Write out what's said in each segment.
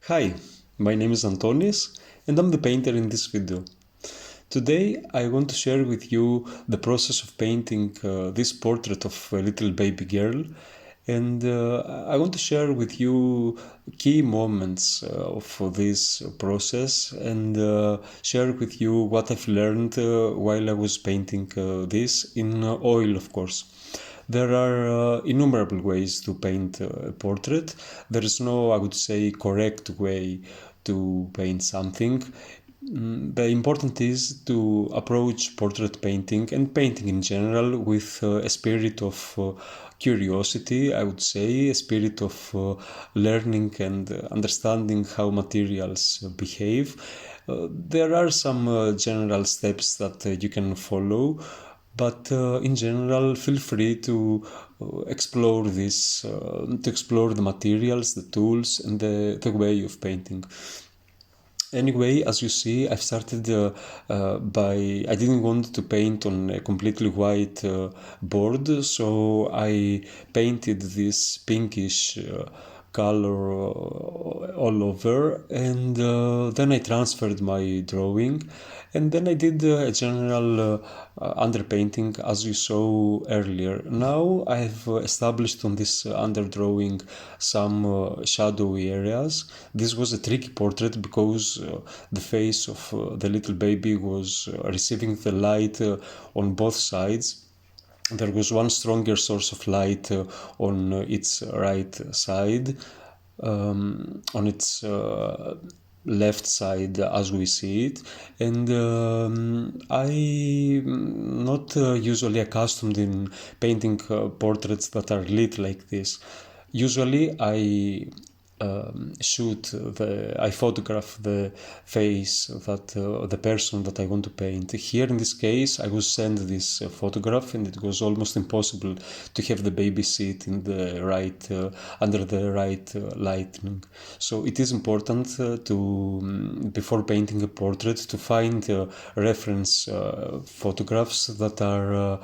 Hi, my name is Antonis and I'm the painter in this video. Today I want to share with you the process of painting this portrait of a little baby girl, and I want to share with you key moments of this process and share with you what I've learned while I was painting this in oil, of course. There are innumerable ways to paint a portrait. There is no, I would say, correct way to paint something. The important is to approach portrait painting and painting in general with a spirit of curiosity, I would say, a spirit of learning and understanding how materials behave. There are some general steps that you can follow, but in general, feel free to explore this, to explore the materials, the tools, and the way of painting. Anyway, as you see, I've started I didn't want to paint on a completely white board, so I painted this pinkish color all over, and then I transferred my drawing, and then I did a general underpainting as you saw earlier. Now I've established on this underdrawing some shadowy areas. This was a tricky portrait because the face of the little baby was receiving the light on both sides. There was one stronger source of light on its right side, on its left side as we see it, and I'm not usually accustomed in painting portraits that are lit like this. Usually I photograph the face that the person that I want to paint. Here in this case, I was sent this photograph, and it was almost impossible to have the baby sit in the right under the right lighting. So it is important before painting a portrait, to find reference photographs that are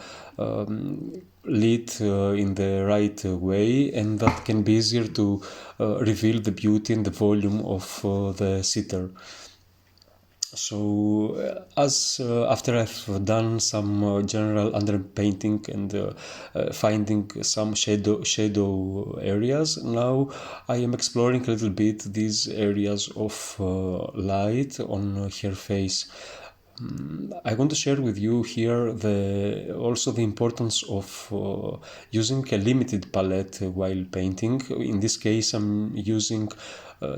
lit in the right way, and that can be easier to reveal the beauty and the volume of the sitter. So after I've done some general underpainting and finding some shadow areas, now I am exploring a little bit these areas of light on her face. I want to share with you here also the importance of using a limited palette while painting. In this case, I'm using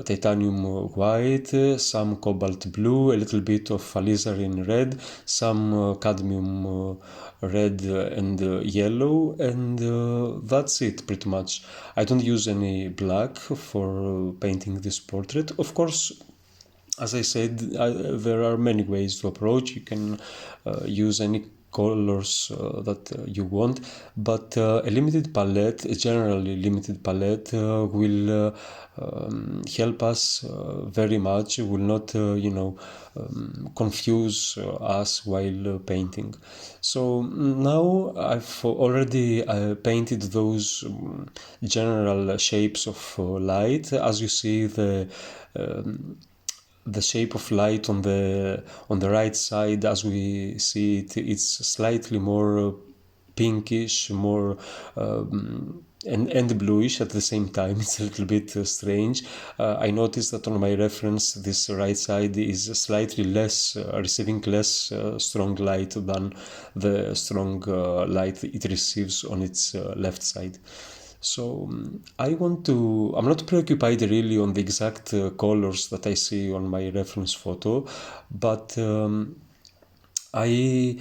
titanium white, some cobalt blue, a little bit of alizarin red, some cadmium red and yellow, and that's it pretty much. I don't use any black for painting this portrait. Of course, as I said, there are many ways to approach. You can use any colors that you want, but a limited palette, a generally limited palette, will help us very much. Will not, confuse us while painting. So now I've already painted those general shapes of light. As you see, the shape of light on the right side, as we see it, it's slightly more pinkish, more and bluish at the same time. It's a little bit strange. I noticed that on my reference, this right side is slightly less receiving less strong light than the strong light it receives on its left side. So I'm not preoccupied really on the exact colors that I see on my reference photo, but I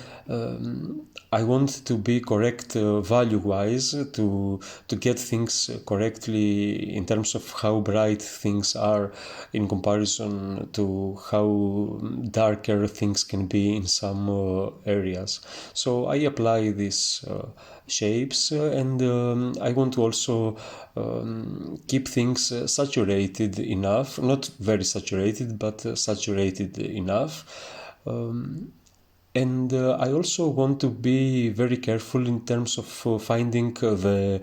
I want to be correct value-wise, to get things correctly in terms of how bright things are in comparison to how darker things can be in some areas. So I apply these shapes, and I want to also keep things saturated enough, not very saturated, but saturated enough. And I also want to be very careful in terms of finding the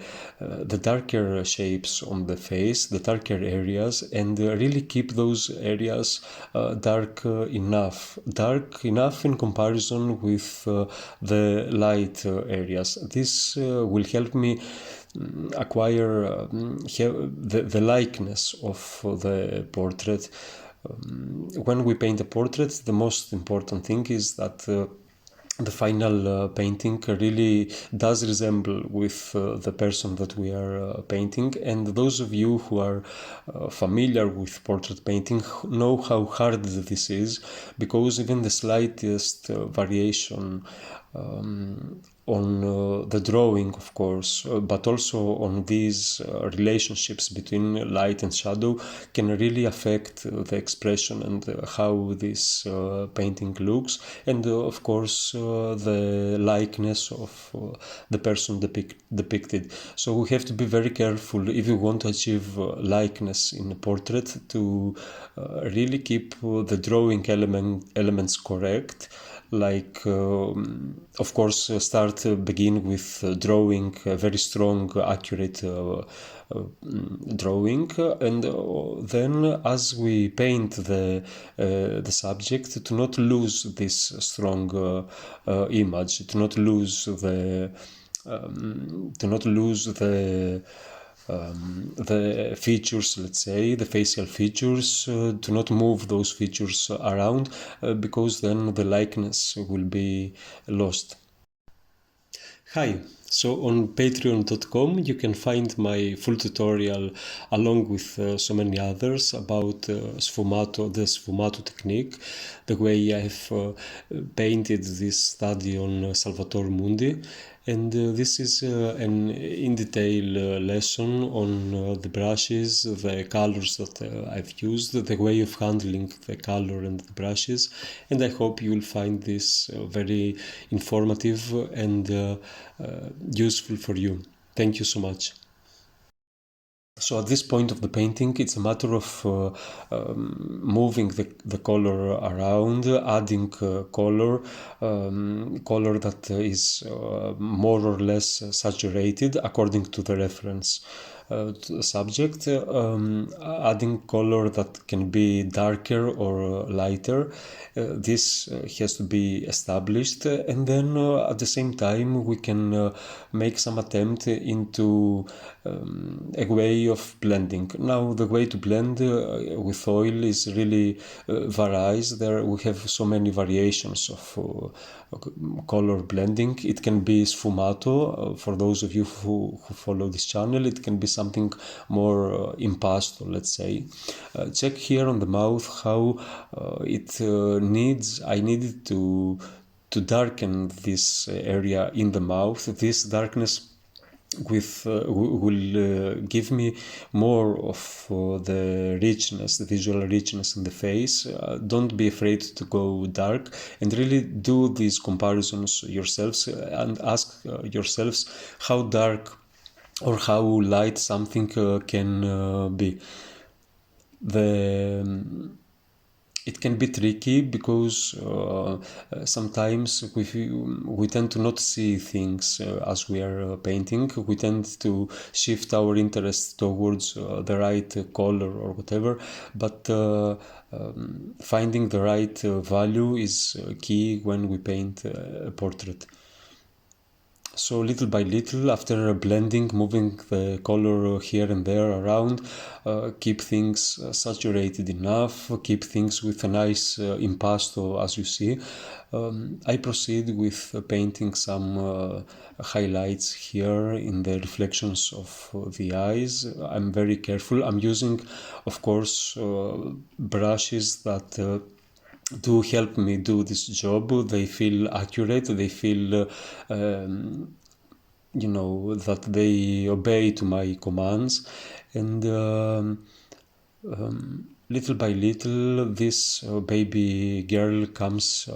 darker shapes on the face, the darker areas, and really keep those areas dark enough in comparison with the light areas. This will help me acquire the likeness of the portrait. When we paint a portrait, the most important thing is that the final painting really does resemble with the person that we are painting. And those of you who are familiar with portrait painting know how hard this is, because even the slightest variation on the drawing, of course, but also on these relationships between light and shadow can really affect the expression and how this painting looks, and of course the likeness of the person depicted. So we have to be very careful if we want to achieve likeness in a portrait to really keep the drawing elements correct. Like of course begin with drawing a very strong accurate drawing, and then as we paint the subject, to not lose this strong image, to not lose the features, let's say, the facial features, to not move those features around, because then the likeness will be lost. Hi, so on patreon.com you can find my full tutorial along with so many others about the sfumato technique, the way I've painted this study on Salvatore Mundi. And this is an in-detail lesson on the brushes, the colors that I've used, the way of handling the color and the brushes. And I hope you will find this very informative and useful for you. Thank you so much. So at this point of the painting, it's a matter of moving the color around, adding color that is more or less saturated according to the reference subject, adding color that can be darker or lighter. This has to be established, and then at the same time we can make some attempt into a way of blending. Now the way to blend with oil is really varies. There we have so many variations of color blending. It can be sfumato, for those of you who follow this channel. It can be something more impasto, let's say. Check here on the mouth how I needed to darken this area in the mouth. This darkness will give me more of the richness, the visual richness in the face. Don't be afraid to go dark, and really do these comparisons yourselves and ask yourselves how dark or how light something can be. It can be tricky because sometimes we tend to not see things as we are painting. We tend to shift our interest towards the right color or whatever, but finding the right value is key when we paint a portrait. So little by little, after blending, moving the color here and there around, keep things saturated enough, keep things with a nice impasto, as you see. I proceed with painting some highlights here in the reflections of the eyes. I'm very careful. I'm using, of course, brushes that do help me do this job. They feel accurate, they feel that they obey to my commands, and little by little this baby girl comes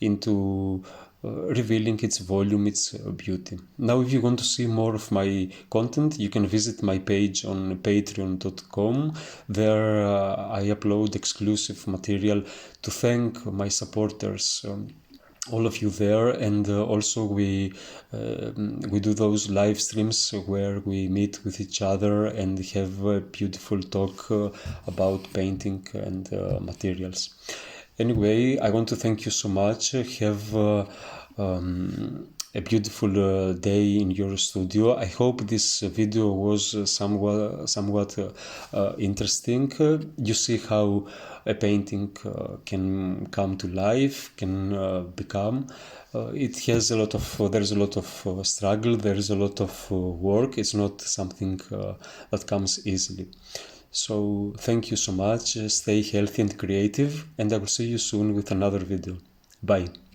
into revealing its volume, its beauty. Now if you want to see more of my content, you can visit my page on patreon.com. There I upload exclusive material to thank my supporters all of you there, and also we do those live streams where we meet with each other and have a beautiful talk about painting and materials. Anyway, I want to thank you so much. Have a beautiful day in your studio. I hope this video was somewhat interesting. You see how a painting can come to life, can become. It has a lot of there's a lot of struggle, there's a lot of work. It's not something that comes easily. So thank you so much. Stay healthy and creative, and I will see you soon with another video. Bye.